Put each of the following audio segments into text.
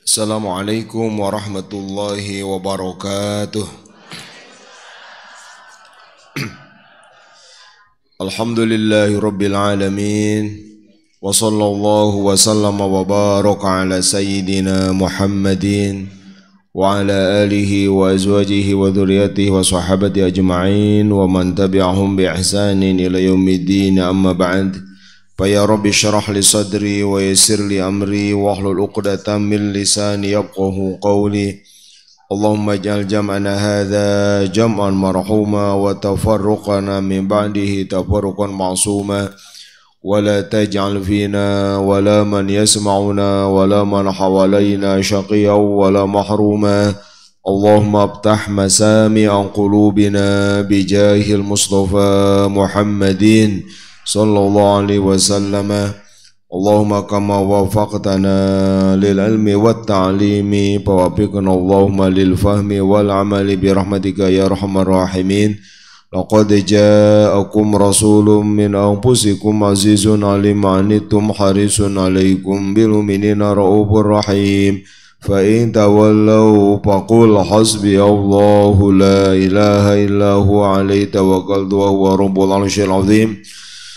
Assalamualaikum warahmatullahi wabarakatuh. Alhamdulillahi rabbil alamin. Wa sallallahu wa sallama wa baraka ala sayyidina Muhammadin wa ala alihi wa azwajihi wa dhurriyyatihi wa sahabati ajma'in wa man tabi'ahum bi ihsanin ila yaumiddin, amma ba'd. Fa ya rabbi syrah li sadri wa yassir li amri wa hlul 'uqdatam min lisani yafqahu qawli. Allahumma ij'al jam'ana hadza jam'an marhuma wa tafarruqana min ba'dihi tafarruqan ma'suma wa la taj'al fina wa la man yasma'una wa la man hawalaina shaqiyyan wa la mahruma. Allahumma aftah masami'a qulubina bijahil Mustafa Muhammadin sallallahu alaihi wasallam. Allahumma kama wafaqtana lil ilmi wat ta'limi fawafiqna Allahumma lil fahmi wal amali bi rahmatika ya arhamar rahimin. Laqad ja'akum rasulun min anfusikum azizun alim anittum harisun alaikum bil mu'minina raufur rahim. Fa in tawallaw faqul hasbi Allahu la ilaha illa huwa alaihi tawakkaltu wa huwa rabbul arsyil azim.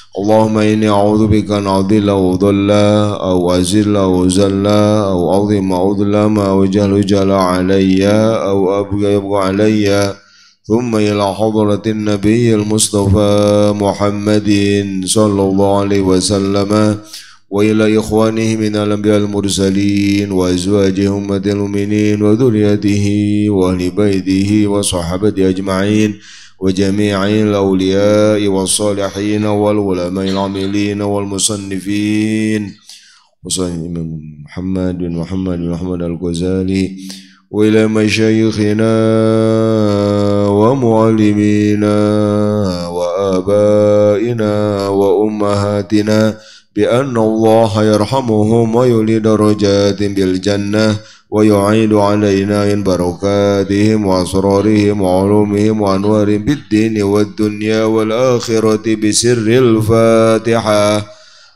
Allahumma inni a'udzu bika an adilla wa dhalla aw azilla wa zalla aw azima aw dhlama aw jahlu jala alayya aw abgha alayya thumma ila hadratin nabiyil mustafa Muhammadin sallallahu alaihi wasallam wa ila ikhwanihi minal anbiya'il mursalin wa azwajihi ummatil mu'minin wa dhurriyyatihi wa ahli baitihi wa sahabati ajma'in wa jami'il awliya'i was-salihin wal ulama'il 'amilin wal musannifin wa Imam Muhammad bin Muhammad al-Ghazali wa ila masyayikhina wa muallimina wa abaina wa ummahatina bi anna Allah yarhamuhum wa yuli darajatin bil jannah wa yu'idu alaina in barakatihim wa asrarihim wa ulumihim wa anwarihim bid dini wad dunya wal akhirati bi sirril Fatihah.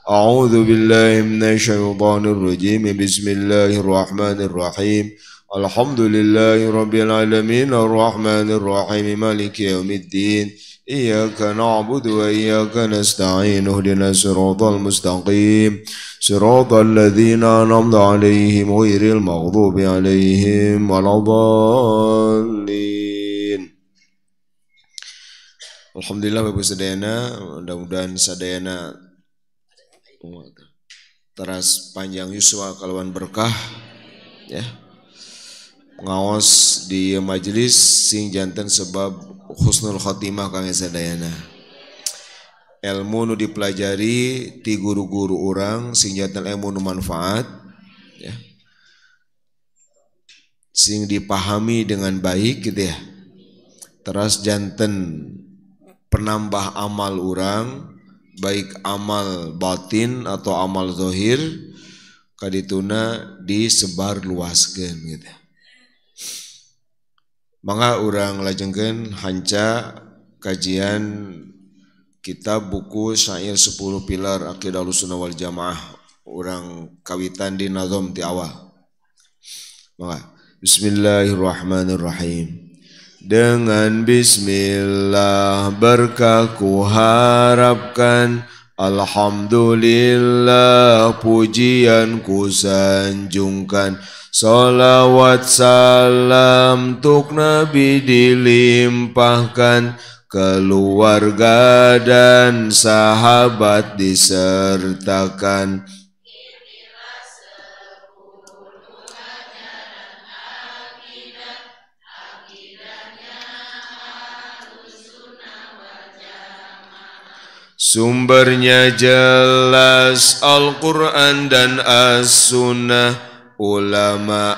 A'udzu billahi minasy syaithanir rajim. Bismillahir rahmanir rahim. Alhamdulillahi rabbil alamin arrahmanir rahim maliki yaumiddin. Iyyaka na'budu wa iyyaka nasta'in ihdinas siratal mustaqim siratal ladzina an'amta 'alaihim ghairil maghdubi 'alaihim waladdallin. Alhamdulillah Bapak sadayana, mudah-mudahan sadayana teras panjang yuswa kalawan berkah ya. Ngaos di majelis sing janten sebab husnul khotimah kang sadayana. Ilmu nu dipelajari ti guru-guru orang sing janten ilmu nu manfaat ya. Sing dipahami dengan baik gitu ya. Teras janten penambah amal orang, baik amal batin atau amal zahir kadituna disebar luaskeun gitu. Mangga urang lajengkeun hanca kajian kitab buku syair 10 pilar Aqidah Ahlussunnah wal Jamaah. Urang kawitan di nazam ti awal. Mangga bismillahirrahmanirrahim. Dengan bismillah berkah ku harapkan, alhamdulillah pujian ku sanjungkan. Salawat salam tuk Nabi dilimpahkan, keluarga dan sahabat disertakan. Sumbernya jelas Al-Quran dan As-Sunnah, ulama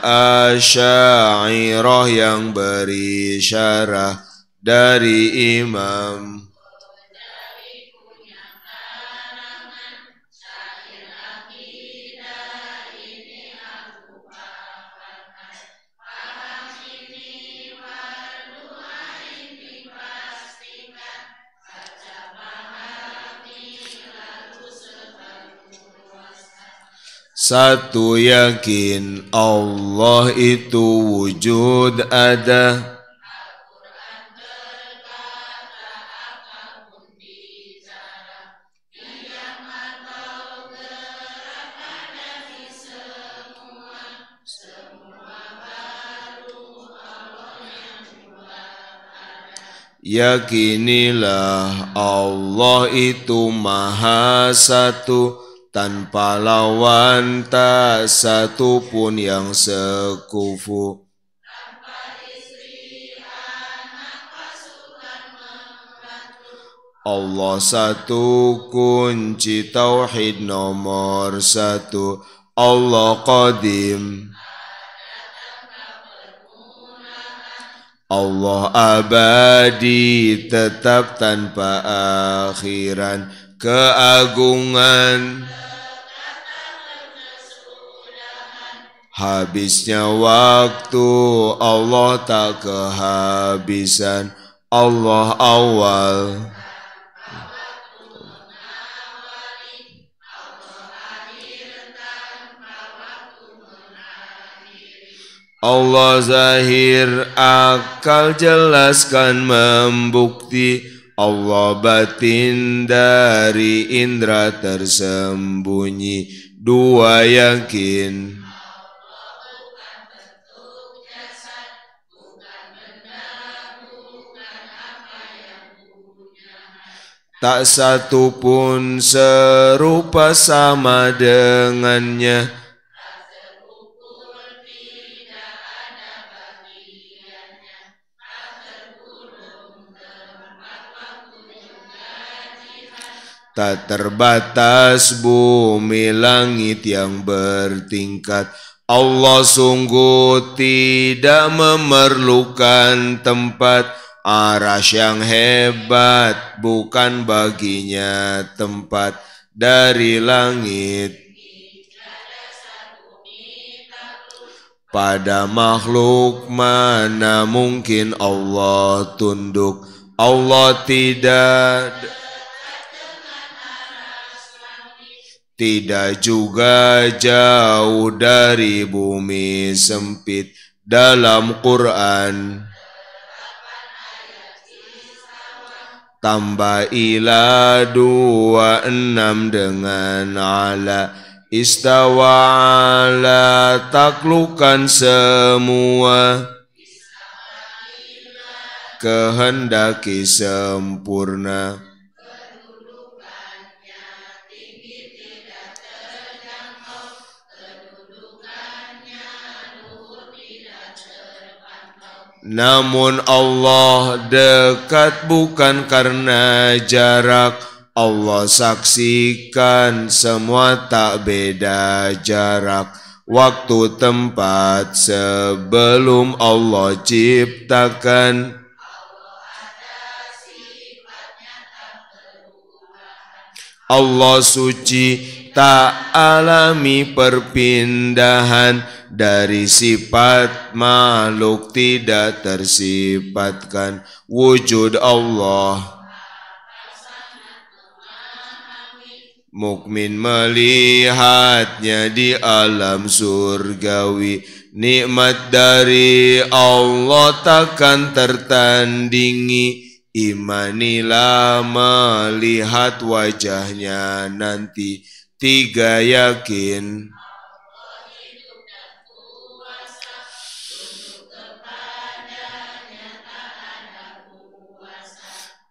Asy'ariyah yang beri syarah dari imam. Satu yakin Allah itu wujud ada. Yakinilah Allah itu maha satu, tanpa lawan tak satu pun yang sekufu. Allah satu, kunci tauhid nomor satu. Allah qadim, Allah abadi, tetap tanpa akhiran. Keagungan, habisnya waktu, Allah tak kehabisan. Allah awal, Allah zahir, akal jelaskan membukti. Allah batin, dari indera tersembunyi. Dua yakin, tak satu pun serupa sama dengannya. Tak terbatas bumi langit yang bertingkat. Allah sungguh tidak memerlukan tempat. Arasy yang hebat, bukan baginya tempat. Dari langit pada makhluk mana mungkin Allah tunduk. Allah tidak juga jauh dari bumi sempit. Dalam Quran tambah ila 26 dengan ala. Istawa ala, taklukkan semua. Kehendaki sempurna. Namun Allah dekat bukan karena jarak. Allah saksikan semua tak beda jarak. Waktu tempat sebelum Allah ciptakan. Allah suci, tak alami perpindahan. Dari sifat makhluk tidak tersifatkan. Wujud Allah, mukmin melihatnya di alam surgawi. Nikmat dari Allah takkan tertandingi. Imanilah melihat wajahnya nanti. Tiga yakin,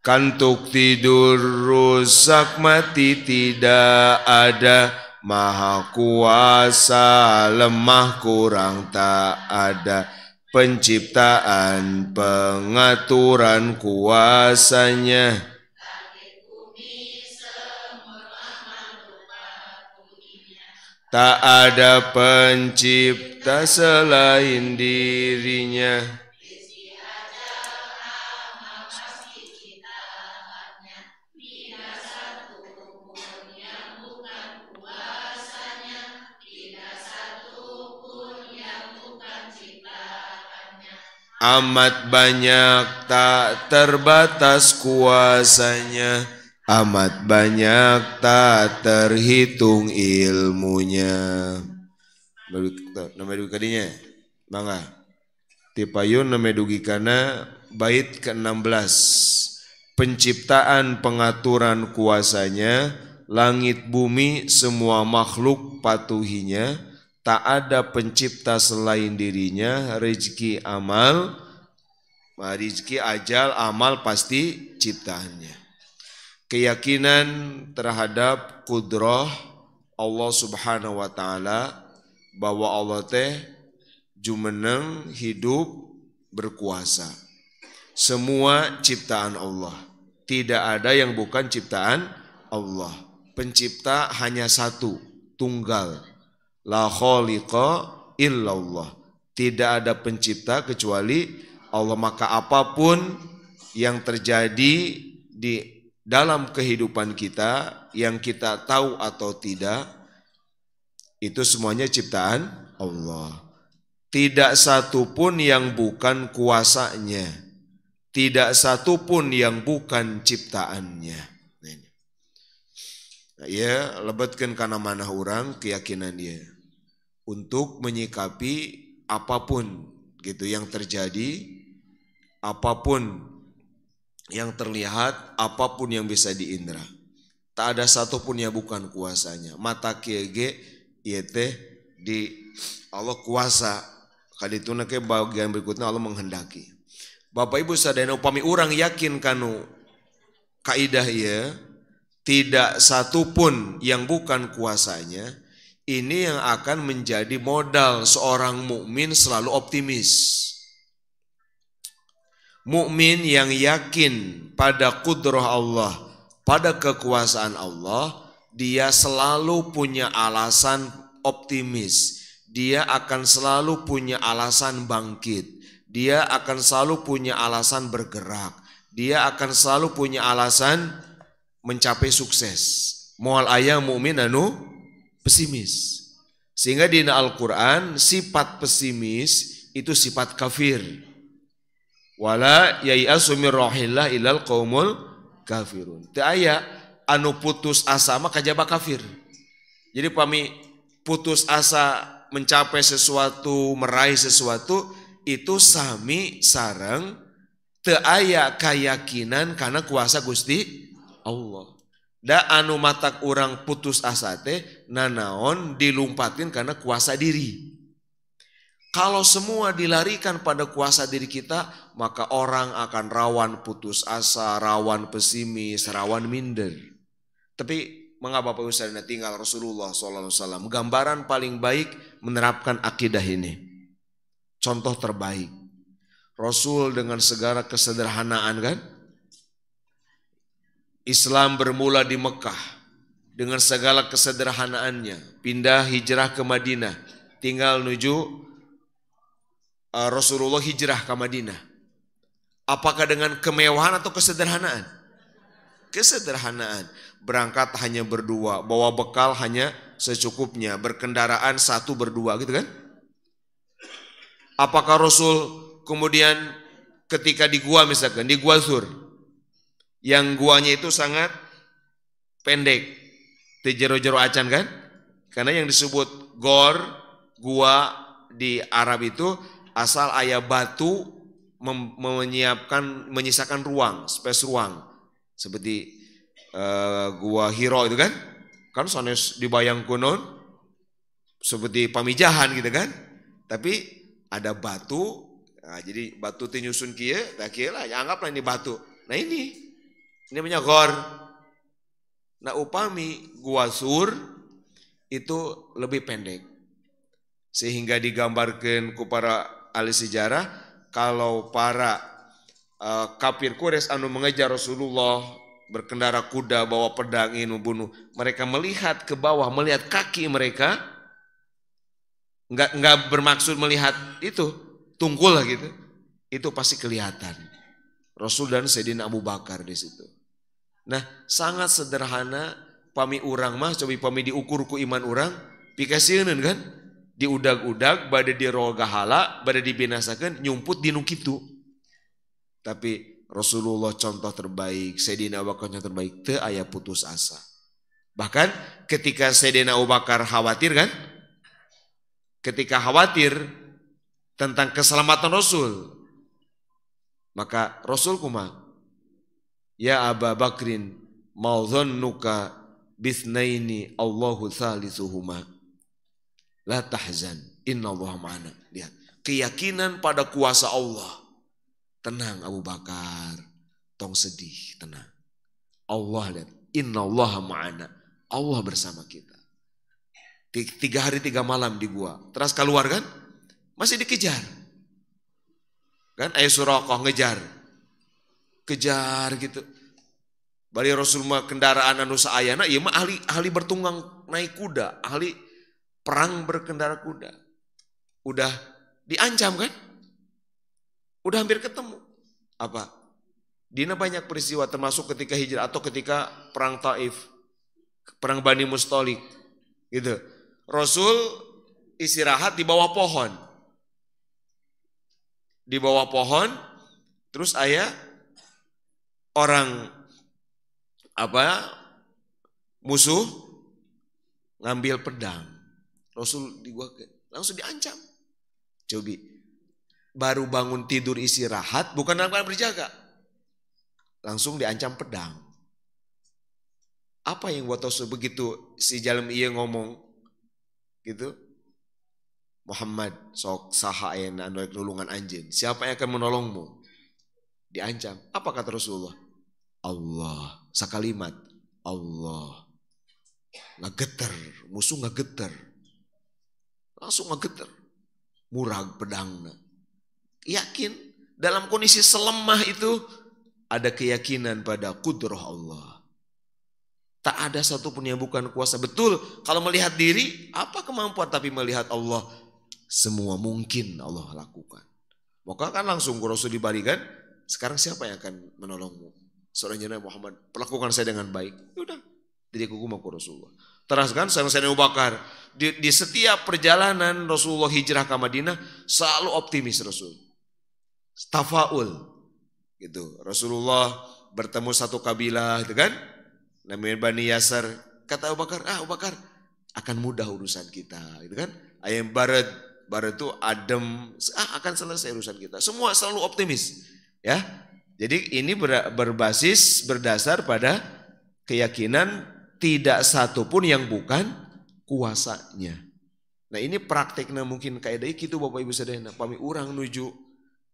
kantuk tidur rusak mati tidak ada. Maha kuasa lemah kurang tak ada. Penciptaan pengaturan kuasanya. Tak ada pencipta selain dirinya. Amat banyak tak terbatas kuasanya. amat banyak tak terhitung ilmunya. Nama dugi kadinya mangga tipayun nama dugi kana bait ke-16. Penciptaan pengaturan kuasanya, langit bumi semua makhluk patuhinya, tak ada pencipta selain dirinya, rezeki amal, rezeki ajal amal pasti ciptaannya. Keyakinan terhadap kudrah Allah Subhanahu wa taala, bahwa Allah teh jumeneng hidup berkuasa. Semua ciptaan Allah. Tidak ada yang bukan ciptaan Allah. Pencipta hanya satu, tunggal. La khaliqa illallah. Tidak ada pencipta kecuali Allah. Maka apapun yang terjadi di dalam kehidupan kita, yang kita tahu atau tidak, itu semuanya ciptaan Allah. Tidak satu pun yang bukan kuasanya. Tidak satu pun yang bukan ciptaannya. Ya, lebetkan kana manah orang keyakinan dia untuk menyikapi apapun gitu yang terjadi, apapun yang terlihat, apapun yang bisa diindra. Tak ada satu pun yang bukan kuasanya. Mata kiege ieu teh di Allah kuasa. Kadituna ke bagian berikutnya Allah menghendaki. Bapak Ibu sadayana upami urang yakin kanu kaidah ieu, tidak satu pun yang bukan kuasanya, ini yang akan menjadi modal seorang mukmin selalu optimis. Mukmin yang yakin pada kudrah Allah, pada kekuasaan Allah, dia selalu punya alasan optimis. Dia akan selalu punya alasan bangkit. Dia akan selalu punya alasan bergerak. Dia akan selalu punya alasan mencapai sukses. Moal aya mukmin anu pesimis. Sehingga di Al-Qur'an sifat pesimis itu sifat kafir. Wala yai'asu mir rahillah ilal qaumul kafirun. Teu aya anu putus asa mah kajaba kafir. Jadi pami putus asa mencapai sesuatu, meraih sesuatu, itu sami sareng teu aya kayakinan karena kuasa Gusti Allah. Da anu matak urang putus asa teh nanaon dilumpatin karena kuasa diri. Kalau semua dilarikan pada kuasa diri kita, maka orang akan rawan putus asa, rawan pesimis, rawan minder. Tapi mengapa Bapak Ibu sadayana tinggal Rasulullah SAW gambaran paling baik menerapkan akidah ini. Contoh terbaik, Rasul dengan segala kesederhanaan kan, Islam bermula di Mekah dengan segala kesederhanaannya, pindah hijrah ke Madinah, tinggal menuju Rasulullah hijrah ke Madinah. Apakah dengan kemewahan atau kesederhanaan? Kesederhanaan. Berangkat hanya berdua, bawa bekal hanya secukupnya, berkendaraan satu berdua gitu kan. Apakah Rasul kemudian ketika di gua misalkan, di gua Zur, yang guanya itu sangat pendek, tejero-jero acan kan? Karena yang disebut gor, gua di Arab itu asal ayah batu menyisakan ruang, space ruang. Seperti gua Hiro itu kan? Kan sanes dibayang kunon seperti pamijahan gitu kan? Tapi ada batu, nah, jadi batu teh nyusun kieu, tak kieu lah, ya anggaplah ini batu. Nah ini namanya gor. Nah upami gua Sur itu lebih pendek. Sehingga digambarkan ku para ahli sejarah, kalau para kafir Quraisy anu mengejar Rasulullah berkendara kuda, bawa pedang ingin membunuh, mereka melihat ke bawah, melihat kaki mereka, Enggak bermaksud melihat itu tunggul lah gitu, itu pasti kelihatan Rasul dan Sayyidina Abu Bakar di situ. Nah sangat sederhana pami urang mah, coba pami diukur ku iman urang, pikasieun kan, diudag-udag bade dirogahala, bade dibinasakeun, nyumput di nu kitu. Tapi Rasulullah contoh terbaik, Sayyidina Abu Bakar contoh terbaik, teu aya putus asa. Bahkan ketika Sayyidina Abu Bakar khawatir kan, ketika khawatir tentang keselamatan Rasul, maka Rasul kumaha? Ya Abu Bakrin, mau dhannuka bithnaini Allahu thalithuhuma. La tahzan, innallaha ma'ana. Lihat, keyakinan pada kuasa Allah. Tenang Abu Bakar, tong sedih, tenang. Allah lihat, innallaha ma'ana. Allah bersama kita. 3 hari 3 malam di gua. Terus keluar kan? Masih dikejar. Kan ayah Suraqah ngejar. Kejar gitu. Bari Rasulullah kendaraan anu saayana, ieu mah ahli bertunggang naik kuda, ahli perang berkendara kuda. Udah diancam kan? Udah hampir ketemu. Apa? Dina banyak peristiwa termasuk ketika hijrah atau ketika perang Taif, perang Bani Mustalik gitu. Rasul istirahat di bawah pohon. Di bawah pohon, terus aya orang musuh ngambil pedang. Rasul langsung diancam. Cobi, baru bangun tidur istirahat, bukan dalam keadaan berjaga. Langsung diancam pedang. Apa yang buat Rasul begitu si jalan iya ngomong gitu? Muhammad sok saha ayeuna anu nulungan anjeun. Siapa yang akan menolongmu? Diancam. Apa kata Rasulullah? Allah. Sakalimat. Allah. Ngageter, musuh ngageter. Langsung ngageter. Murag pedangna. Yakin dalam kondisi selemah itu ada keyakinan pada kudrah Allah. Tak ada satupun yang bukan kuasa. Betul, kalau melihat diri apa kemampuan, tapi melihat Allah semua mungkin Allah lakukan. Maka kan langsung Rasul dibalikan, sekarang siapa yang akan menolongmu? Seorang jenazah Muhammad, perlakukan saya dengan baik. Udah, jadi hukum aku Rasulullah. Terus kan Sayyidina Abu Bakar di setiap perjalanan Rasulullah hijrah ke Madinah selalu optimis Rasul. Tafaul gitu. Rasulullah bertemu satu kabilah gitu kan, namanya Bani Yasar. Kata Abu Bakar, Abu Bakar akan mudah urusan kita gitu kan. Ayam barat itu adem, akan selesai urusan kita. Semua selalu optimis ya. Jadi ini berdasar pada keyakinan tidak satu pun yang bukan kuasanya. Nah ini prakteknya mungkin kayak gitu Bapak Ibu Saudara. Pami urang nuju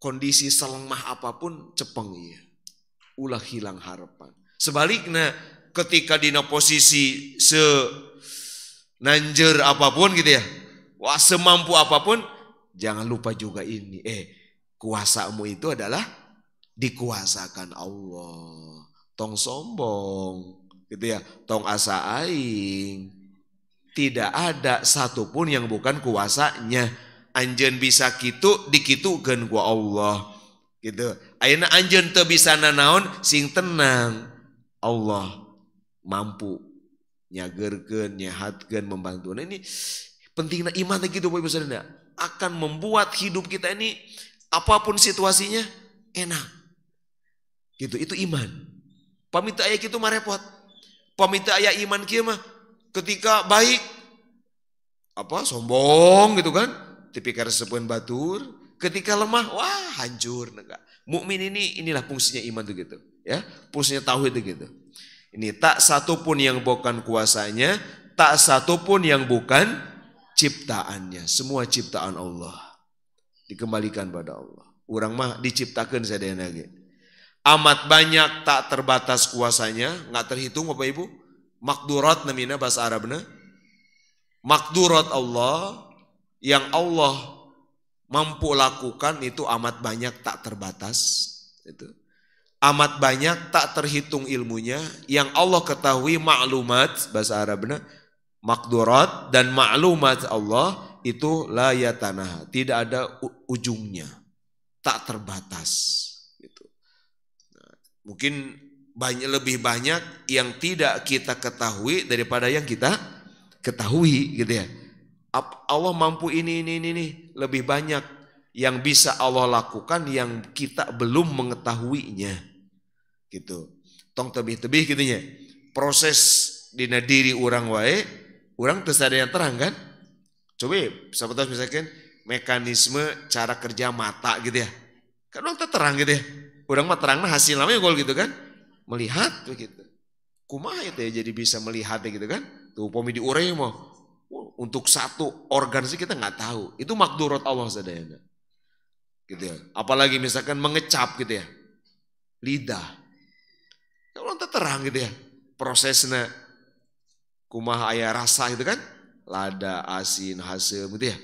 kondisi selemah apapun cepeng iya. Ulah hilang harapan. Sebaliknya ketika dina posisi nanjer apapun gitu ya. Wah semampu apapun, jangan lupa juga ini. Kuasamu itu adalah dikuasakan Allah. Tong sombong gitu ya, tong asa aing. Tidak ada satupun yang bukan kuasanya. Anjeun bisa kitu dikitukeun ku Allah. Gitu. Ayeuna anjeun teu bisa nanaon sing tenang. Allah mampu nyageurkeun, nyehatkeun, membantu. Nah ini pentingnya iman gitu Bapak Ibu Saudara. Akan membuat hidup kita ini apapun situasinya enak. Gitu, itu iman. Pamita aya kitu mah repot. Pamita aya iman kieu mah ketika baik sombong gitu kan, tipikal sepuan batur. Ketika lemah, wah hancur. Mukmin inilah fungsinya iman tuh gitu, ya. Fungsinya tauhid itu gitu. Ini tak satu pun yang bukan kuasanya, tak satu pun yang bukan ciptaannya. Semua ciptaan Allah dikembalikan pada Allah. Urang mah diciptakan sadayana ge. Amat banyak tak terbatas kuasanya, nggak terhitung Bapak Ibu. Makdurat namina bahasa Arabna. Makdurat Allah yang Allah mampu lakukan itu amat banyak tak terbatas. Itu. Amat banyak tak terhitung ilmunya yang Allah ketahui maklumat bahasa Arabna. Makdurat dan maklumat Allah itu la yatanaha, tidak ada ujungnya, tak terbatas. Gitu. Nah, mungkin lebih banyak yang tidak kita ketahui daripada yang kita ketahui, gitu ya. Allah mampu ini, lebih banyak yang bisa Allah lakukan yang kita belum mengetahuinya. gitu. Tong tebih-tebih gitunya. Proses dina diri orang wae, orang terus ada yang terang kan? Coba siapa tahu misalkan mekanisme cara kerja mata gitu ya. Kan orang terang gitu ya. Orang mah terangnya hasil namanya gol gitu kan. Melihat begitu. Kumaha itu ya jadi bisa melihat gitu kan. Tuh pomi diurei mah. Untuk satu organ sih kita nggak tahu. Itu makdurat Allah sadayana. Gitu ya. Apalagi misalkan mengecap gitu ya. Lidah. Kan orang terang gitu ya. Prosesnya kumaha aya rasa gitu kan. Lada, asin, hasem gitu ya.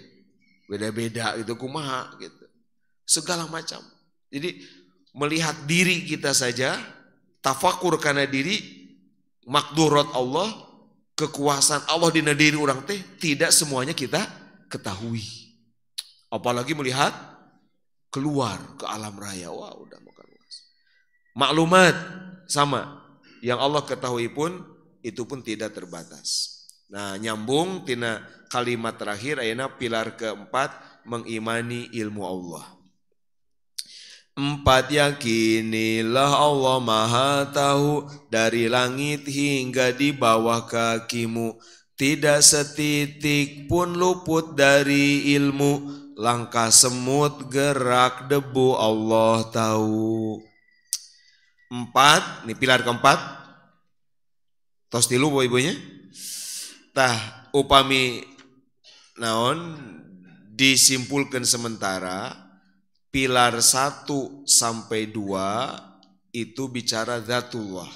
Beda-beda itu kumaha gitu. Segala macam. Jadi melihat diri kita saja, tafakur karena diri, makdurat Allah, kekuasaan Allah di diri orang teh tidak semuanya kita ketahui. Apalagi melihat keluar ke alam raya. Wah, udah makan luas. Maklumat sama. Yang Allah ketahui pun itu pun tidak terbatas. Nah, nyambung tina kalimat terakhir ayeuna pilar keempat mengimani ilmu Allah. 4 yakinilah Allah Maha tahu dari langit hingga di bawah kakimu, tidak setitik pun luput dari ilmu, langkah semut gerak debu Allah tahu. 4, ini pilar keempat. Tos tilu ibu-ibunya. Tah upami naon disimpulkan sementara. Pilar 1 sampai 2 itu bicara zatullah,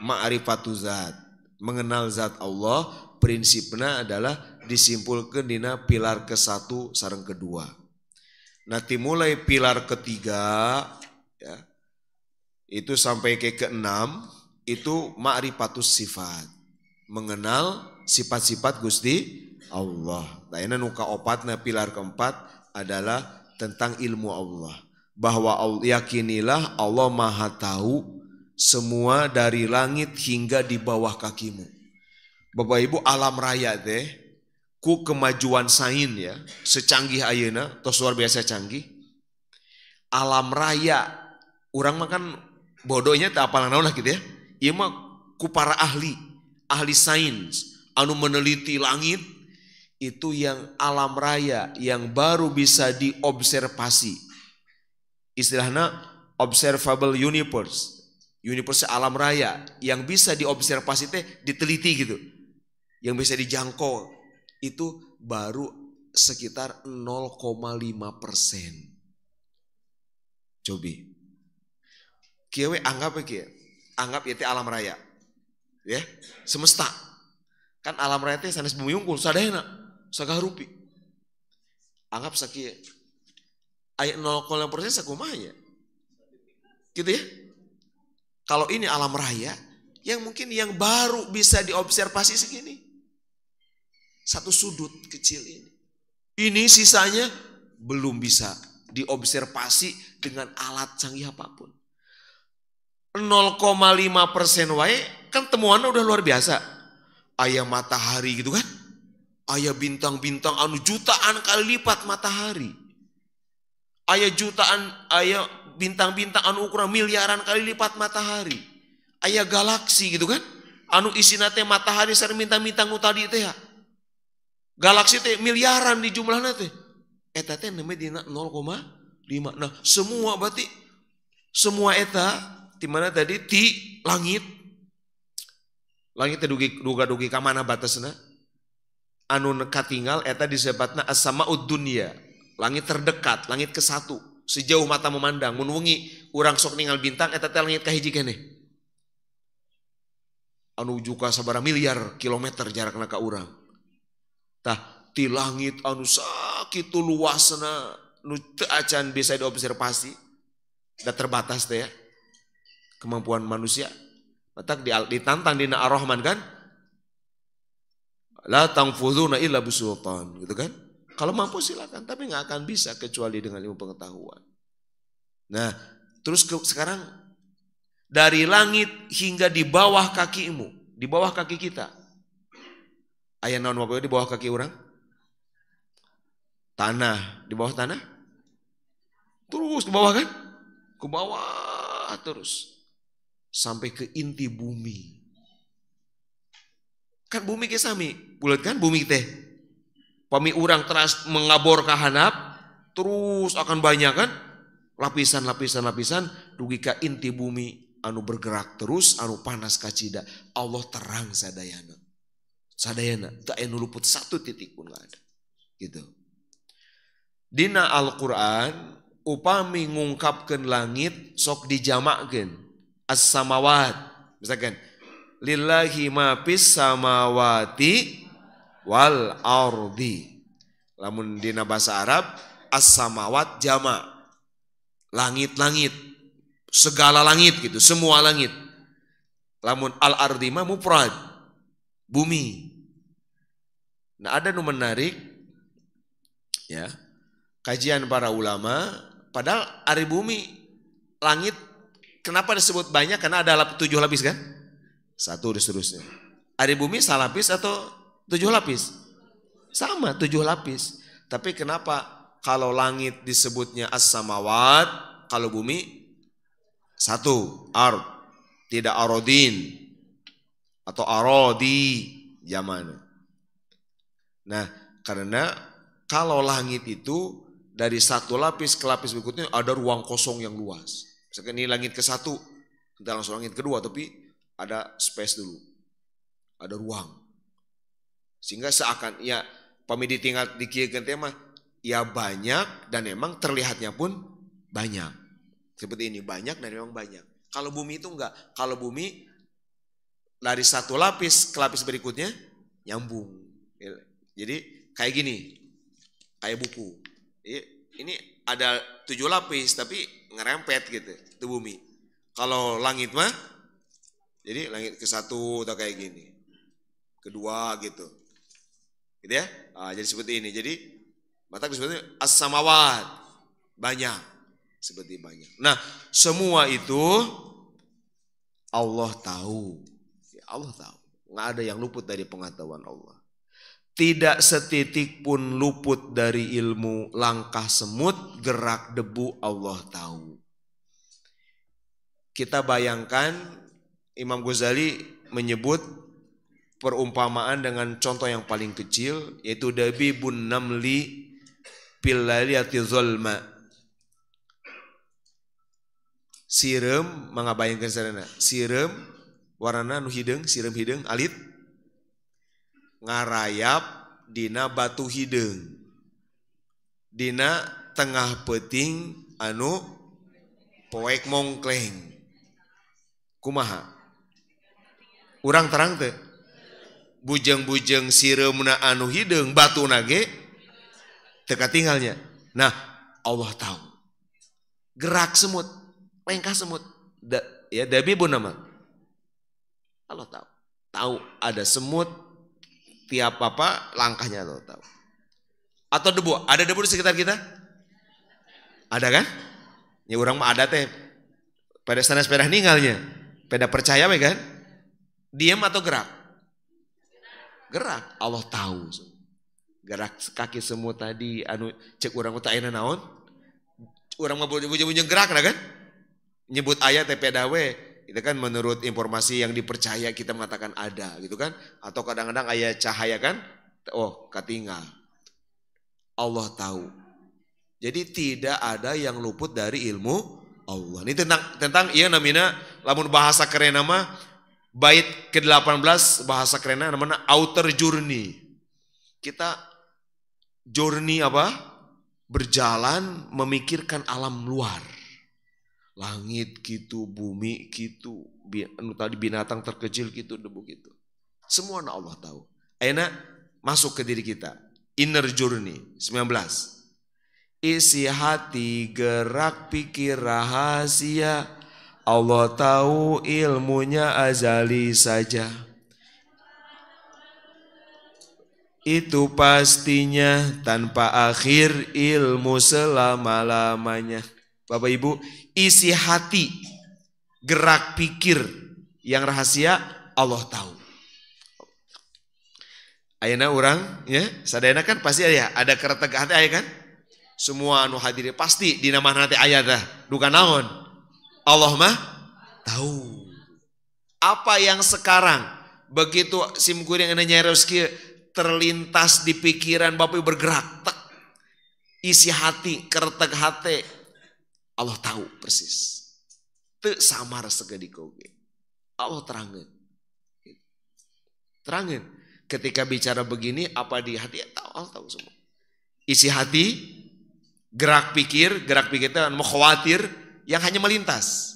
ma'rifatu zat, mengenal zat Allah. Prinsipnya adalah disimpulkan dina pilar ke-1 sareng kedua. Nanti mulai pilar ketiga ya, itu sampai ke ke-6 itu ma'rifatus sifat, mengenal sifat-sifat Gusti Allah. Nah, nuka opatna pilar keempat adalah tentang ilmu Allah, bahwa yakinilah Allah Maha tahu semua dari langit hingga di bawah kakimu. Bapak Ibu, alam raya teh ku kemajuan sains ya, secanggih ayeuna tos luar biasa canggih. Alam raya urang mah kan bodohnya teh apalan naon lah gitu ya. Ieu mah ku para ahli sains anu meneliti langit. Itu yang alam raya yang baru bisa diobservasi. Istilahnya observable universe. Universe alam raya yang bisa diobservasi teh diteliti gitu. Yang bisa dijangkau itu baru sekitar 0,5%. Cobi. Kieu anggap ya, anggap itu alam raya. Ya, semesta. Kan alam raya teh sanes bumi unggul sadayana. Sagarupi. Anggap sakieu. Aya 0,5% sakumanya. Gitu ya. Kalau ini alam raya yang mungkin yang baru bisa diobservasi segini. Satu sudut kecil ini. Ini sisanya belum bisa diobservasi dengan alat canggih apapun. 0,5% wae kan temuannya udah luar biasa. Aya matahari gitu kan. Aya bintang-bintang anu jutaan kali lipat matahari. Aya jutaan, aya bintang-bintang anu ukuran miliaran kali lipat matahari. Aya galaksi gitu kan. Anu isina teh matahari sareng bintang-bintang nu tadi teh ya. Galaksi teh miliaran di jumlahna teh. Eta teh nembe dina 0,5. Nah, semua berarti semua eta di mana tadi di langit. Langit teh duga-dugi ka mana batasna? Anu katinggal eta disebutna as-samaud dunya, langit terdekat, langit ke-1, sejauh mata memandang. Mun wengi urang sok ningal bintang eta teh langit kahiji keneh. Anu juga sabaraha miliar kilometer jarakna ka urang. Tah ti langit anu sakitu luasna nu teu acan bisa diobservasi, da terbatas teh ya. Kemampuan manusia. Matak ditantang dina Ar-Rahman kan? La tangfuzuna illa bisultan, gitu kan? Kalau mampu silakan, tapi nggak akan bisa kecuali dengan ilmu pengetahuan. Nah, terus sekarang dari langit hingga di bawah kakimu, di bawah kaki kita. Aya naon wae di bawah kaki orang? Tanah, di bawah tanah. Terus ke bawah kan? Ke bawah terus. sampai ke inti bumi. Kan bumi ke sami, bulat kan bumi teh. Pami urang teras mengabor ke handap, terus akan banyak kan lapisan dugi ka inti bumi anu bergerak terus anu panas kacida. Allah terang sadayana tak anu luput satu titik pun gak ada gitu. Dina Al-Quran upami ngungkapkeun langit sok dijamakeun as-samawat misalkan lillahi ma fis samawati wal ardi. Lamun dina bahasa Arab as-samawat jama langit-langit, segala langit gitu, semua langit. Lamun al-ardi mah mufrad, bumi. Nah, ada nu menarik ya. Kajian para ulama, padahal ari bumi langit kenapa disebut banyak? Karena ada 7 lapis kan? 1 dan seterusnya. Ari bumi salapis atau 7 lapis? Sama 7 lapis. Tapi kenapa kalau langit disebutnya as-samawat, kalau bumi 1 ard, tidak arodin atau arodi zaman. Nah, karena kalau langit itu dari 1 lapis ke lapis berikutnya ada ruang kosong yang luas. Misalkan ini langit ke 1, kita langsung langit kedua, tapi ada space dulu, ada ruang. Sehingga seakan ya pami ditinggal dikiekeun teh mah ya banyak dan memang terlihatnya pun banyak. Seperti ini banyak dan memang banyak. Kalau bumi itu enggak. Kalau bumi dari 1 lapis ke lapis berikutnya nyambung. Jadi kayak gini, kayak buku. Ini ada 7 lapis tapi ngerempet gitu, itu bumi. Kalau langit mah, jadi langit ke 1 atau kayak gini, kedua gitu, gitu ya. Jadi seperti ini. Jadi mata seperti as-samawat banyak, seperti banyak. Nah, semua itu Allah tahu, Allah tahu. Nggak ada yang luput dari pengetahuan Allah. Tidak setitik pun luput dari ilmu. Langkah semut, gerak debu, Allah tahu. Kita bayangkan Imam Ghazali menyebut perumpamaan dengan contoh yang paling kecil, yaitu dabibun namli fil lailati zulma. Sireum mangabayangkeun sarana. Sireum warna nu hideung, sireum hideung alit ngarayap dina batu hideung, dina tengah peuting anu poek mongkleng. Kumaha? Urang terang teu? Bujeng-bujeng sireumna anu hideung batuna ge teu katinggalnya. Nah, Allah tahu. Gerak semut, lengkah semut. Ya dabibun nama. Allah tahu. Tahu ada semut tiap apa langkahnya Allah tahu. Atau debu, ada debu di sekitar kita? Ada kan? Ya orang mah ada teh. Pada sana sepeda ninggalnya. Pada percaya we kan? Diam atau gerak? Gerak. Allah tahu. Gerak kaki semut tadi anu cek urang teh ayeuna naon? Urang mah bujeng-bujeng gerak kan? Nyebut ayat teh peda we. Itu kan menurut informasi yang dipercaya kita mengatakan ada gitu kan. Atau kadang-kadang ayat cahaya kan. Oh katinggal. Allah tahu. Jadi tidak ada yang luput dari ilmu Allah. Ini tentang iya namanya lamun bahasa keren nama bait ke-18 bahasa kerennya namanya outer journey. Kita journey apa? Berjalan memikirkan alam luar. Langit gitu, bumi gitu, tadi binatang terkecil gitu, debu gitu. Semua Allah tahu. Ayeuna masuk ke diri kita. Inner journey 19. Isi hati, gerak pikir rahasia. Allah tahu ilmunya azali saja. Itu pastinya tanpa akhir ilmu selama-lamanya. Bapak Ibu, isi hati, gerak pikir yang rahasia Allah tahu. Ayeuna urang ya, sadayana kan pasti ada kereteg hati aya kan? Semua anu hadir pasti di nama nanti ayat dah. Duka naon? Allah mah tahu. Apa yang sekarang begitu simkuring anu nyaros kieu terlintas di pikiran Bapak Ibu bergerak, tek, isi hati, kertek hati, Allah tahu persis. Teu samar segedik oge. Allah terangin. Terangin. Ketika bicara begini apa di hati Allah tahu semua. Isi hati, gerak pikir itu mau khawatir yang hanya melintas.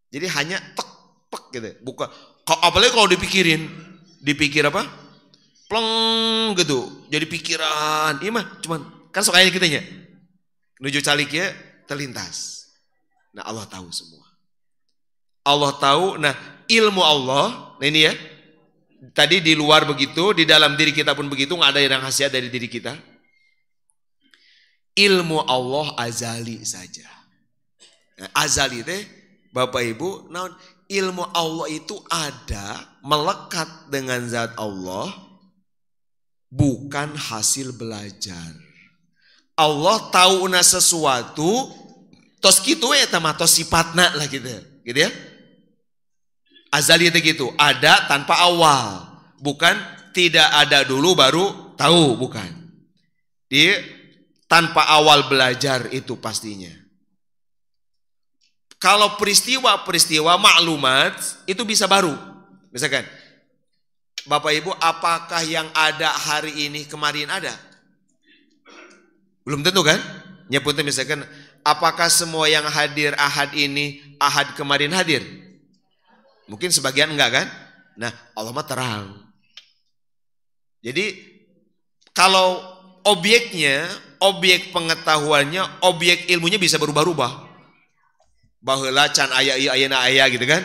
Jadi hanya tek pek gitu. Bukan apalagi kalau dipikir apa? Pleng gitu. Jadi pikiran, iya mah cuman kan sukanya kitanya. Menuju calik ya terlintas. Nah, Allah tahu semua. Allah tahu, nah ilmu Allah, nah ini ya, tadi di luar begitu, di dalam diri kita pun begitu, nggak ada yang rahasia dari diri kita. Ilmu Allah azali saja. Nah, azali teh, Bapak Ibu, nah, ilmu Allah itu ada, melekat dengan zat Allah, bukan hasil belajar. Allah tahu na sesuatu, tos gitu ya, tos sifatna lah gitu ya. Azali itu gitu, ada tanpa awal, bukan tidak ada dulu baru tahu, bukan. Dia tanpa awal belajar itu pastinya. Kalau peristiwa maklumat itu bisa baru. Misalkan, Bapak Ibu, apakah yang ada hari ini kemarin ada? Belum tentu kan? Nyebutnya misalkan, apakah semua yang hadir ahad ini ahad kemarin hadir? Mungkin sebagian enggak kan? Nah, Allah mah terang. Jadi kalau objeknya, objek pengetahuannya, objek ilmunya bisa berubah-ubah. Baheula can aya ieu ayeuna aya gitu kan?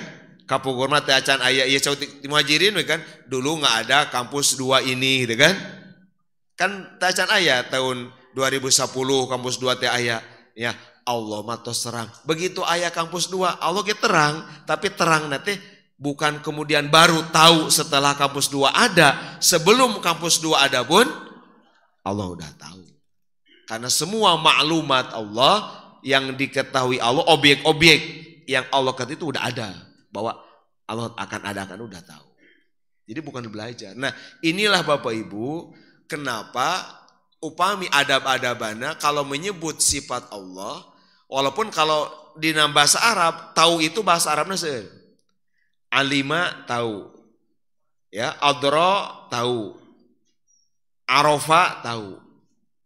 Kapugurna teh can aya ieu cau ti Muhajirin kan? Dulu enggak ada kampus 2 ini gitu kan? Kan teh can aya tahun 2010 kampus 2 teh aya. Ya, Allah mah tos terang. Begitu aya kampus 2, Allah ge terang, tapi terang nanti bukan kemudian baru tahu setelah kampus 2 ada. Sebelum kampus 2 ada pun Allah udah tahu. Karena semua maklumat Allah yang diketahui Allah, objek-objek yang Allah kata itu udah ada. Bahwa Allah akan adakan udah tahu. Jadi bukan belajar. Nah, inilah Bapak Ibu, kenapa upami adab-adabana kalau menyebut sifat Allah, walaupun kalau di dalam bahasa Arab, tahu itu bahasa Arabnya seueur. Alima tahu. Ya, adra tahu. Arafa tahu.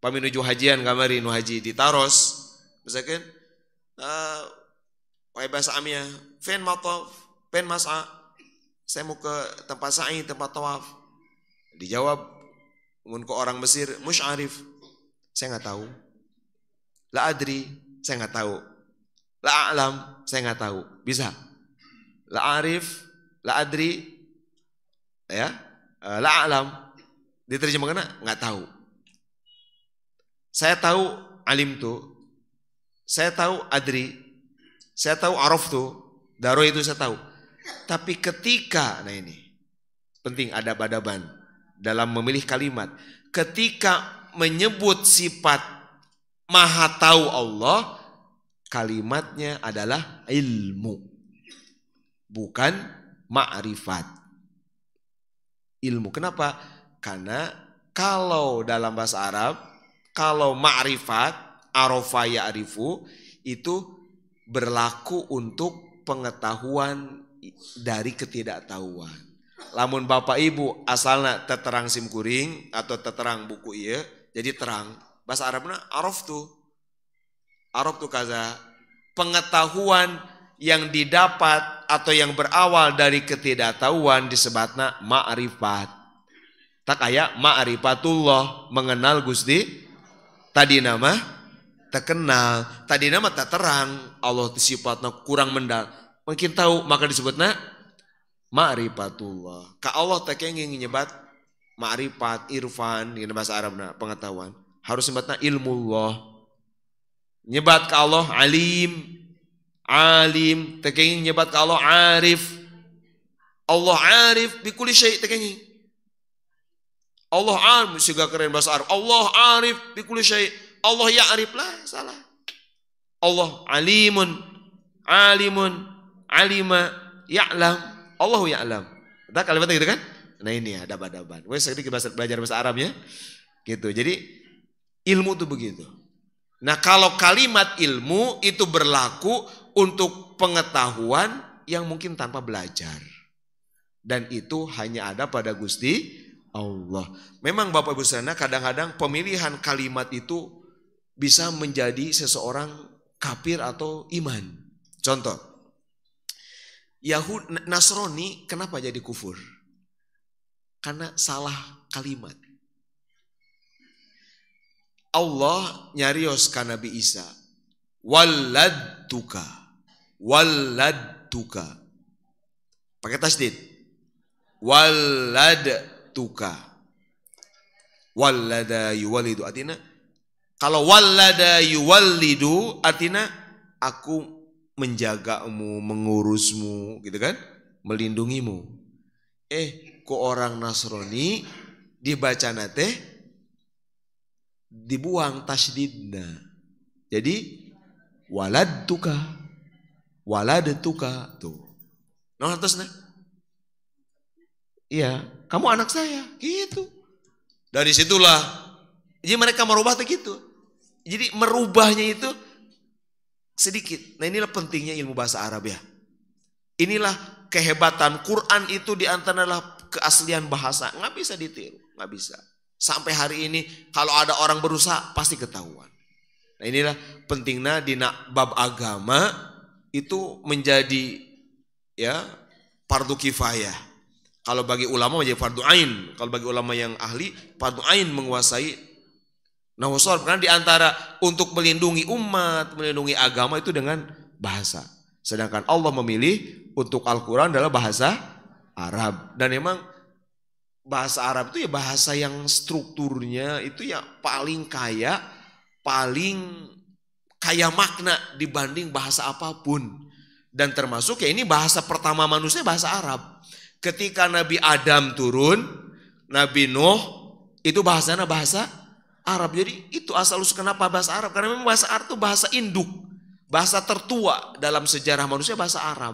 Paminuju hajian kamari nu haji di Taros, misalkan bahasa amnya, fen mataf, fen mas'a. Saya mau ke tempat sa'i, tempat tawaf. Dijawab mun ke orang Mesir, musyarif. Saya enggak tahu. La adri, saya enggak tahu. La a'lam, saya enggak tahu. Bisa. La arif, la adri, ya, la a'lam. Diterjemahkan enggak tahu. Saya tahu alim tuh. Saya tahu adri. Saya tahu araf tuh. Daro itu saya tahu. Tapi ketika, nah ini penting adab-adaban dalam memilih kalimat. Ketika menyebut sifat Maha Tahu Allah, kalimatnya adalah ilmu, bukan ma'rifat. Ilmu. Kenapa? Karena kalau dalam bahasa Arab, kalau ma'rifat, arafa ya'rifu, itu berlaku untuk pengetahuan dari ketidaktahuan. Lamun Bapak Ibu asalna teterang simkuring atau teterang buku ieu, jadi terang. Bahasa Arabna araf tuh. Araf tuh kaza. Pengetahuan yang didapat atau yang berawal dari ketidaktahuan disebutna ma'rifat. Tak kayak ma'rifatullah, mengenal Gusti. Tadi nama terkenal, tadi nama tak terang. Allah sifatna kurang mendal. Mungkin tahu maka disebutna ma'rifatullah. Ka Allah tak ingin nyebat ma'rifat, irfan di bahasa Arabna pengetahuan. Harus nyebatna ilmullah. Nyebat ka Allah alim, alim. Tak ingin nyebat ka Allah arif. Allah arif bi kulli syai' tak ingin. Allah arif juga keren bahasa Arab. Allah arif bi kulli syai'. Allah ya'rif lah salah. Allah alimun, alimun, alima, ya'lam. Allahu ya'lam. Nah, kalimatnya gitu kan? Nah ini ya, adab-adaban. Wes sedikit belajar bahasa Arabnya. Gitu. Jadi ilmu itu begitu. Nah, kalau kalimat ilmu itu berlaku untuk pengetahuan yang mungkin tanpa belajar. Dan itu hanya ada pada Gusti Allah. Memang Bapak Ibu Saudara, kadang-kadang pemilihan kalimat itu bisa menjadi seseorang kafir atau iman. Contoh, Yahudi Nasrani kenapa jadi kufur? Karena salah kalimat. Allah nyarios ka Nabi Isa, waladtuka, pakai tasdid, waladtuka, walada yuwalidu artinya, kalau walada yuwalidu artinya aku menjagamu, mengurusmu, gitu kan, melindungimu. Ku orang Nasrani dibaca nate dibuang tasdidna. Jadi waladtuka tuh. Nah atasnya. Iya, kamu anak saya, gitu. Dari situlah jadi mereka merubah gitu. Jadi merubahnya itu sedikit. Nah inilah pentingnya ilmu bahasa Arab ya. Inilah kehebatan Quran itu diantara keaslian bahasa. Nggak bisa ditiru, nggak bisa. Sampai hari ini kalau ada orang berusaha pasti ketahuan. Nah inilah pentingnya di bab agama itu menjadi ya fardu kifayah. Kalau bagi ulama menjadi fardu ain. Kalau bagi ulama yang ahli fardu ain menguasai nahwu sharf. Karena di antara untuk melindungi umat, melindungi agama itu dengan bahasa. Sedangkan Allah memilih untuk Al-Quran adalah bahasa Arab. Dan memang bahasa Arab itu ya bahasa yang strukturnya itu ya paling kaya makna dibanding bahasa apapun. Dan termasuk ya ini bahasa pertama manusia bahasa Arab. Ketika Nabi Adam turun, Nabi Nuh itu bahasanya bahasa Arab. Jadi itu asal usul kenapa bahasa Arab? Karena memang bahasa Arab itu bahasa induk, bahasa tertua dalam sejarah manusia bahasa Arab.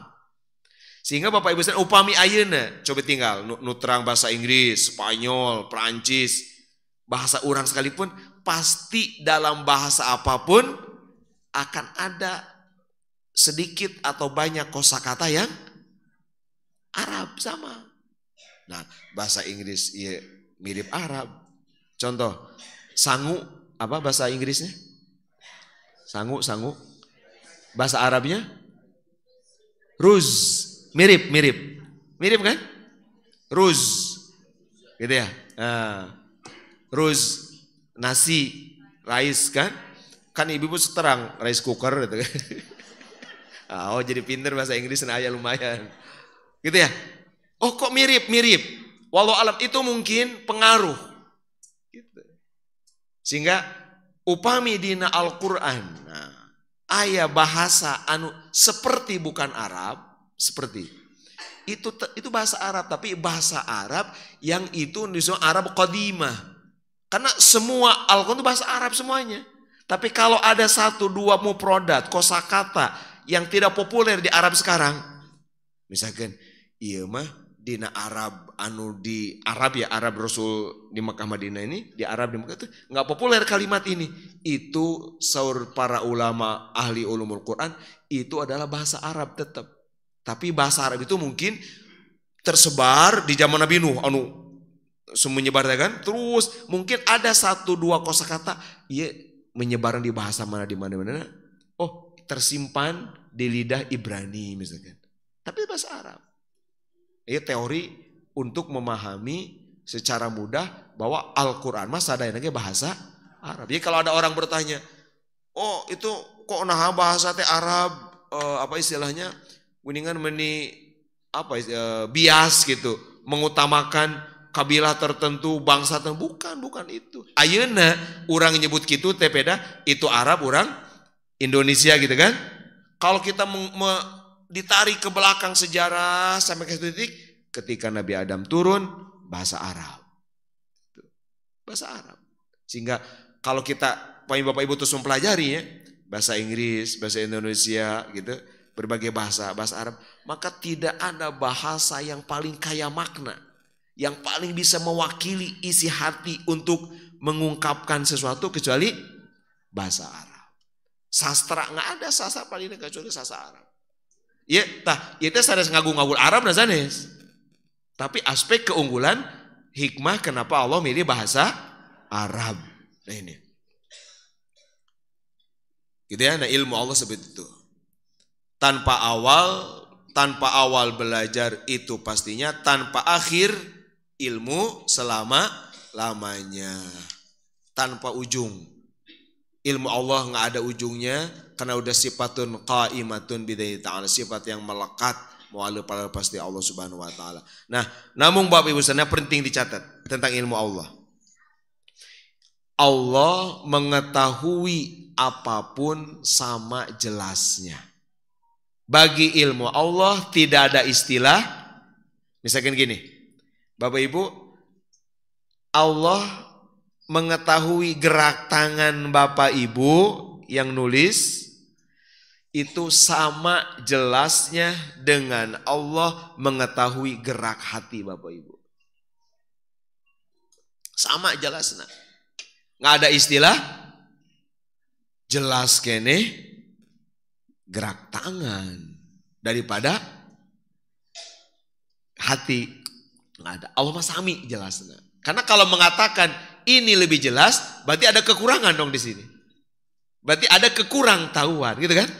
Sehingga Bapak Ibu sekalian upami ayeuna coba tinggal nuterang bahasa Inggris, Spanyol, Perancis, bahasa orang sekalipun pasti dalam bahasa apapun akan ada sedikit atau banyak kosakata yang Arab sama. Nah, bahasa Inggris ya mirip Arab. Contoh, sangu apa bahasa Inggrisnya? Sangu. Bahasa Arabnya ruz. Mirip kan? Ruz, gitu ya. Nah, ruz, nasi, rice kan? Kan ibu terang rice cooker gitu kan. Oh jadi pinter bahasa Inggris nah ya lumayan. Gitu ya. Oh kok mirip. Walau alam itu mungkin pengaruh. Gitu. Sehingga upami dina Al-Quran. Nah, aya bahasa anu seperti bukan Arab. Seperti itu bahasa Arab, tapi bahasa Arab yang itu disebut Arab Qadimah. Karena semua Al-Quran itu bahasa Arab semuanya. Tapi kalau ada 1-2 mufradat, kosakata yang tidak populer di Arab sekarang, misalkan iya mah dina Arab anu di Arab ya Arab Rasul di Mekah Madinah ini di Arab di Mekah itu nggak populer kalimat ini. Itu saur para ulama ahli ulumul Quran itu adalah bahasa Arab tetap. Tapi bahasa Arab itu mungkin tersebar di zaman Nabi Nuh, menyebar kan? Terus mungkin ada 1-2 kosakata, ya menyebar di bahasa mana di mana. Oh, tersimpan di lidah Ibrani misalkan. Tapi bahasa Arab. Ini teori untuk memahami secara mudah bahwa Al-Quran mas ada yang bahasa Arab. Jadi kalau ada orang bertanya, oh itu kok nah bahasa teh Arab, apa istilahnya? Kuningan bias gitu, mengutamakan kabilah tertentu, bangsa tertentu, bukan itu. Ayeuna orang nyebut gitu tepeda itu Arab, orang Indonesia gitu kan. Kalau kita ditarik ke belakang sejarah sampai ke titik ketika Nabi Adam turun bahasa Arab. Bahasa Arab. Sehingga kalau kita Bapak Ibu terus mempelajari ya, bahasa Inggris, bahasa Indonesia gitu. berbagai bahasa Arab, maka tidak ada bahasa yang paling kaya makna, yang paling bisa mewakili isi hati untuk mengungkapkan sesuatu kecuali bahasa Arab. Sastra nggak ada sastra paling kecuali sastra Arab. Ya, itu sanes ngagung-ngagul Arab nah sanes. Tapi aspek keunggulan hikmah kenapa Allah milih bahasa Arab. Nah ini. Gitu ya, nah ilmu Allah seperti itu. Tanpa awal belajar itu pastinya, tanpa akhir ilmu selama-lamanya. Tanpa ujung. Ilmu Allah nggak ada ujungnya karena udah sifatun qaimatun bidzati ta'ala, sifat yang melekat mu'alif pada pasti Allah Subhanahu wa taala. Nah, namun Bapak Ibu sekalian penting dicatat tentang ilmu Allah. Allah mengetahui apapun sama jelasnya. Bagi ilmu Allah tidak ada istilah. Misalkan gini, Bapak Ibu, Allah mengetahui gerak tangan Bapak Ibu yang nulis itu sama jelasnya dengan Allah mengetahui gerak hati Bapak Ibu. Sama jelasnya. Nggak ada istilah jelas kene gerak tangan daripada hati. Nggak ada. Allah mah sami jelasnya. Karena kalau mengatakan ini lebih jelas, berarti ada kekurangan dong di sini. Berarti ada kekurang tahuan, gitu kan?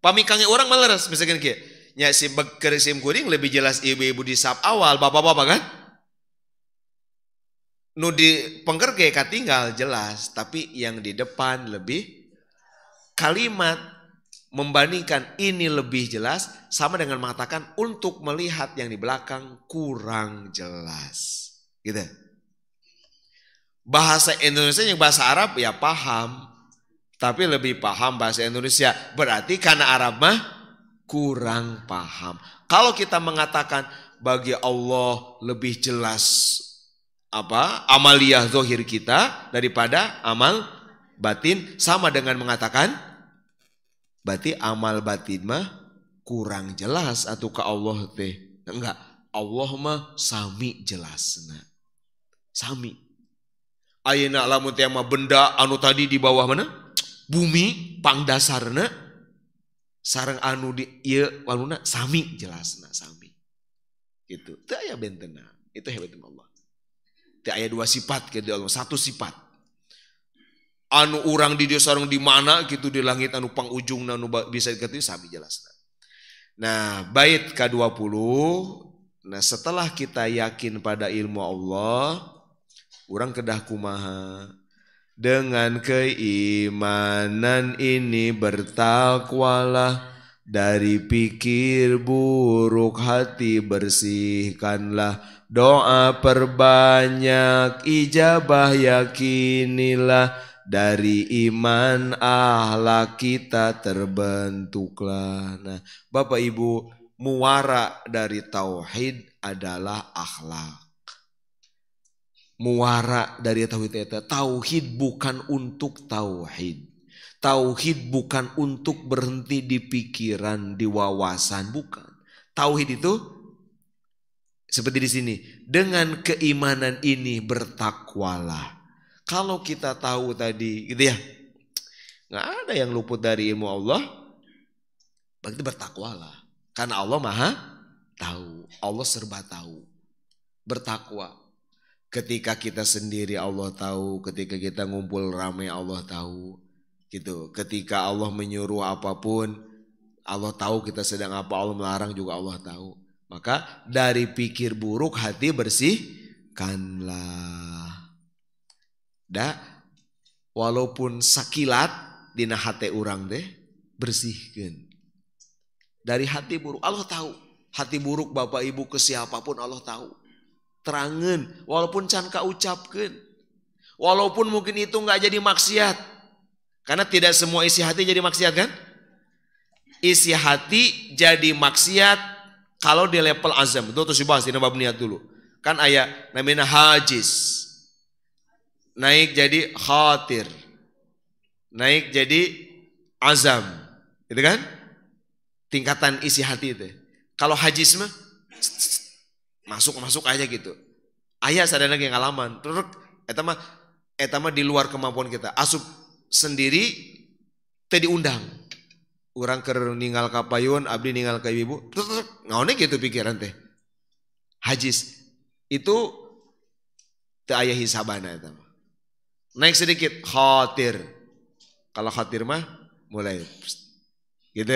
Pamikangnya orang maleres, misalkan kayak nya si beker sim kuring lebih jelas ibu-ibu di sab awal, bapak-bapak kan? Nu di pengkerge katinggal jelas, tapi yang di depan lebih kalimat membandingkan ini lebih jelas sama dengan mengatakan untuk melihat yang di belakang kurang jelas. Gitu. Bahasa Indonesia yang bahasa Arab ya paham, tapi lebih paham bahasa Indonesia. Berarti karena Arab mah kurang paham. Kalau kita mengatakan bagi Allah lebih jelas amaliyah zahir kita daripada amal batin, sama dengan mengatakan berarti amal batin mah kurang jelas atau ke Allah teh. Enggak, Allah mah sami jelasna. Sami. Ayeuna lamun teh mah benda anu tadi di bawah mana? Bumi pangdasarna sareng anu di ieu waluna sami jelasna sami. Gitu. Teu aya bentena. Itu hebatna Allah. Teu aya dua sifat ke Allah, satu sifat. Anu urang di dia sareng di mana gitu di langit anu pang ujungna anu bisa dikatakan sami jelasna. Nah, bait ke-20. Nah, setelah kita yakin pada ilmu Allah, urang kedah kumaha? Dengan keimanan ini bertakwalah, dari pikir buruk hati bersihkanlah, doa perbanyak ijabah yakinilah, dari iman akhlak kita terbentuklah. Nah, Bapak Ibu, muara dari tauhid adalah akhlak. Muara dari tauhid itu, tauhid bukan untuk tauhid. Tauhid bukan untuk berhenti di pikiran, di wawasan, bukan. Tauhid itu seperti di sini, dengan keimanan ini bertakwalah. Kalau kita tahu tadi gitu ya, nggak ada yang luput dari ilmu Allah, berarti bertakwalah. Karena Allah maha tahu, Allah serba tahu. Bertakwa. Ketika kita sendiri Allah tahu, ketika kita ngumpul ramai Allah tahu, gitu. Ketika Allah menyuruh apapun, Allah tahu kita sedang apa, Allah melarang juga Allah tahu. Maka dari pikir buruk hati bersihkanlah. Walaupun sakilat dina hati urang deh bersihkan. Dari hati buruk Allah tahu. Hati buruk Bapak Ibu ke siapapun Allah tahu. Terangan, walaupun can kaucapkeun, walaupun mungkin itu nggak jadi maksiat, karena tidak semua isi hati jadi maksiat kan? Isi hati jadi maksiat kalau di level azam. Itu terus dibahas di bab niat dulu. Kan ayat namanya hajis, naik jadi khatir, naik jadi azam, gitu kan? tingkatan isi hati teh. Kalau hajis mah masuk aja gitu. Aya sadana ge ngalaman. Terus eta mah di luar kemampuan kita. Asup sendiri teh diundang. Urang keur ninggal ka payun, abdi ninggal ka ibu. Terus ngaone gitu pikiran teh. Hajis itu teu aya hisabana eta mah. Naik sedikit khawatir. Kalau khawatir mah mulai gitu.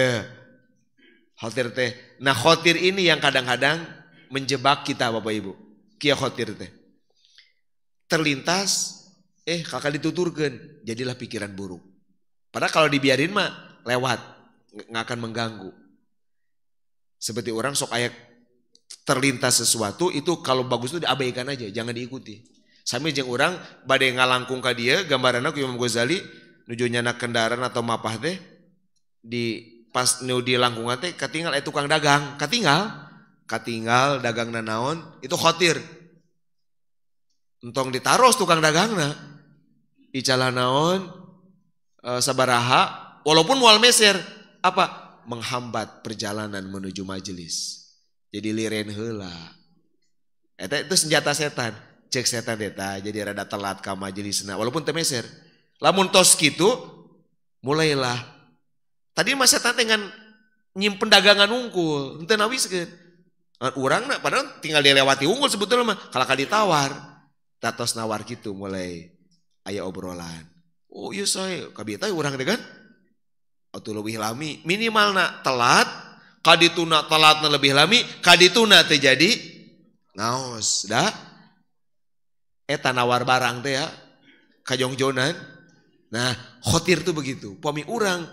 Khawatir teh. Nah, khawatir ini yang kadang-kadang menjebak kita Bapak Ibu. Kia khawatir teh. Terlintas kakak dituturkeun, jadilah pikiran buruk. Padahal kalau dibiarin mah lewat, nggak akan mengganggu. Seperti orang sok ayak terlintas sesuatu itu kalau bagus itu diabaikan aja, jangan diikuti. Sami jeung orang bade ngalangkung ka dia gambaranna ku Imam Ghazali nuju nyana kendaraan atau mapah teh di pas nu di langkungan teh katinggal tukang dagang, katinggal dagangna naon itu khawatir. Entong ditaros tukang dagangna. Icalah naon sabaraha walaupun moal meser apa menghambat perjalanan menuju majelis. Jadi liren heula. Eta itu senjata setan. Cek setan eta jadi rada telat ka majelisna walaupun teu meser. Lamun tos kitu mulailah. Tadi mah setan teh ngan nyimpen dagangan unggul, henteu nawiskeun. Urangna padahal tinggal dilewati unggul sebetulnya mah kalaka ditawar. Tatos nawar kitu mulai aya obrolan. Oh iya saya kabita urang teh kan. Atuh leuwih lami minimalna telat, kadituna telatna lebih lami, kadituna teh jadi ngaos da. Eta nawar barang teh ya kajongjonan. Nah, khotir tuh begitu. Pami urang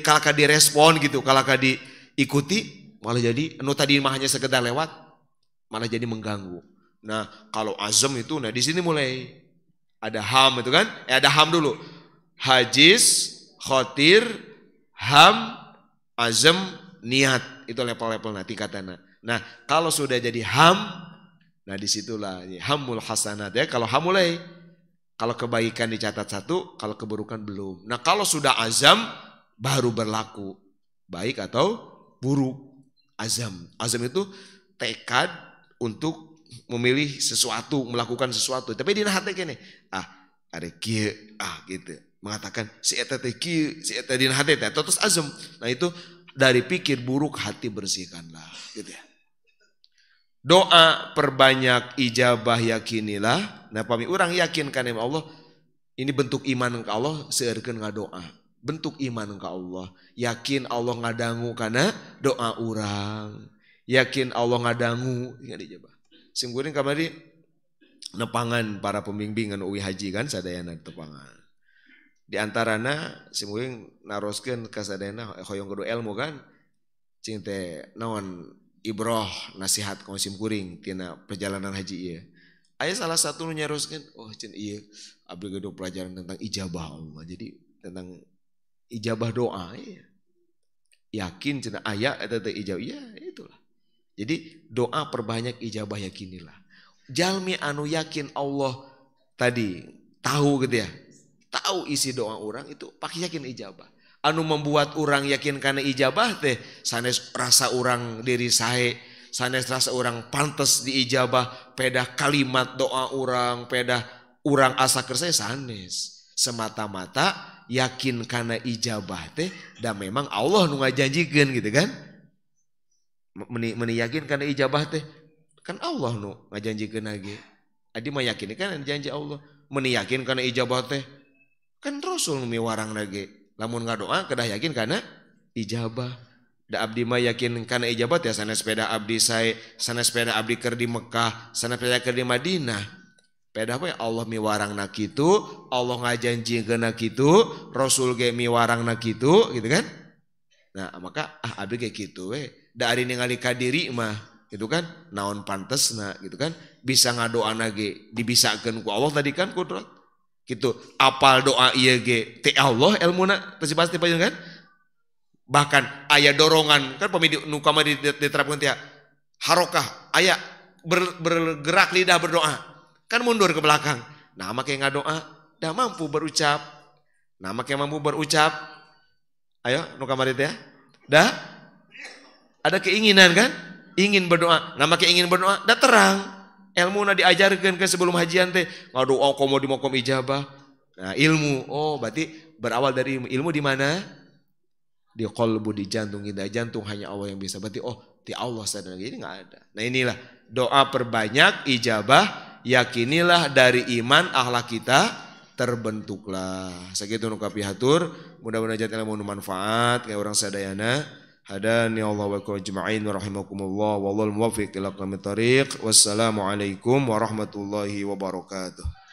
kalaka direspon gitu, kalaka diikuti malah jadi anu tadi mah hanya sekedar lewat malah jadi mengganggu. Nah, kalau azam itu nah di sini mulai ada ham itu kan? Ada ham dulu. Hajis, khotir, ham, azam, niat. Itu level-levelnya tingkatannya. Nah, kalau sudah jadi ham, nah disitulah hamul hasanat ya. Kalau ham mulai, kalau kebaikan dicatat satu, kalau keburukan belum. Nah, kalau sudah azam baru berlaku baik atau buruk. Azam itu tekad untuk memilih sesuatu, melakukan sesuatu. Tapi dina hati kene, ada kieu, gitu. Mengatakan si eta teh kieu, si eta dina hati teh terus azam. Nah itu dari pikir buruk hati bersihkanlah, gitu ya. Doa perbanyak ijabah yakinilah. Nah pami urang yakin kana Allah, ini bentuk iman ke Allah seueurkeun ngadoa. Bentuk iman ke Allah, yakin Allah ngadangu kana doa urang. Yakin Allah ngadangu ingat dijabah. Simkuring kamari nepangan para pembimbingan uwi haji kan sadayana tepangan. Di antarana simkuring naroskeun ka sadayana hoyong kudu ilmu kan. Cing teh naon ibroh nasihat ka simkuring tina perjalanan haji ieu. Aya salah satu nu nyaroskeun, oh cin ieu abdi gedo pelajaran tentang ijabah Allah. Jadi tentang ijabah doa ya. Yakin cenah aya eta teh ijabah ya itulah. Jadi doa perbanyak ijabah yakinilah. Jalmi anu yakin Allah tadi tahu gitu ya. Tahu isi doa orang itu pakai yakin ijabah. Anu membuat orang yakin karena ijabah teh sanes rasa orang diri sae, sanes rasa orang pantas diijabah, pedah kalimat doa orang, pedah orang asa kersa sanes. Semata-mata yakin karena ijabah teh dan memang Allah nu ngajanjikeun gitu kan. Meni yakin karena ijabah teh kan Allah nu ngajanjikeun lagi. Adi mah yakin kan janji Allah. Meni yakin karena ijabah teh kan Rasul nu miwarang lagi. Lamun ngadoa kedah yakin karena ijabah. Da abdi mah yakin karena ijabah teh sanes sepeda abdi sae, sanes sepeda abdi keur di Mekah, sanes sepeda keur di Madinah. Peda we Allah miwarangna kitu, Allah ngajanjikeun kitu, Rasul ge miwarangna kitu gitu kan. Nah, maka abdi ge kitu we. Da ari ningali ka diri mah gitu kan naon pantesna gitu kan bisa ngadoana ge dibisakeun ku Allah tadi kan kudrat gitu apal doa ieu ge ti Allah ilmuna teu pasti kan bahkan aya dorongan kan pami nu kamari diterapkeun teh harokah aya bergerak lidah berdoa kan mundur ke belakang nah make ngadoa dah mampu berucap ayo nu kamari teh dah Ada keinginan kan? Ingin berdoa. Nah make ingin berdoa, dah terang. Ilmu na diajarkan ke sebelum hajian teh. Ngadoa komo di mokom ijabah. Nah ilmu, oh berarti berawal dari ilmu. Ilmu di mana? Di qalbu, di jantung kita. Jantung hanya Allah yang bisa. Berarti di Allah sadar. Ini nggak ada. Nah inilah doa perbanyak, ijabah. Yakinilah dari iman akhlak kita terbentuklah. Sakitu nu kapihatur. Mudah-mudahan jatuh ilmu manfaat kayak orang sadayana. Hadani Allah wa kum ajma'in wa rahimakumullah wallahul muwaffiq ila aqwamit thoriq. Wassalamualaikum warahmatullahi wabarakatuh.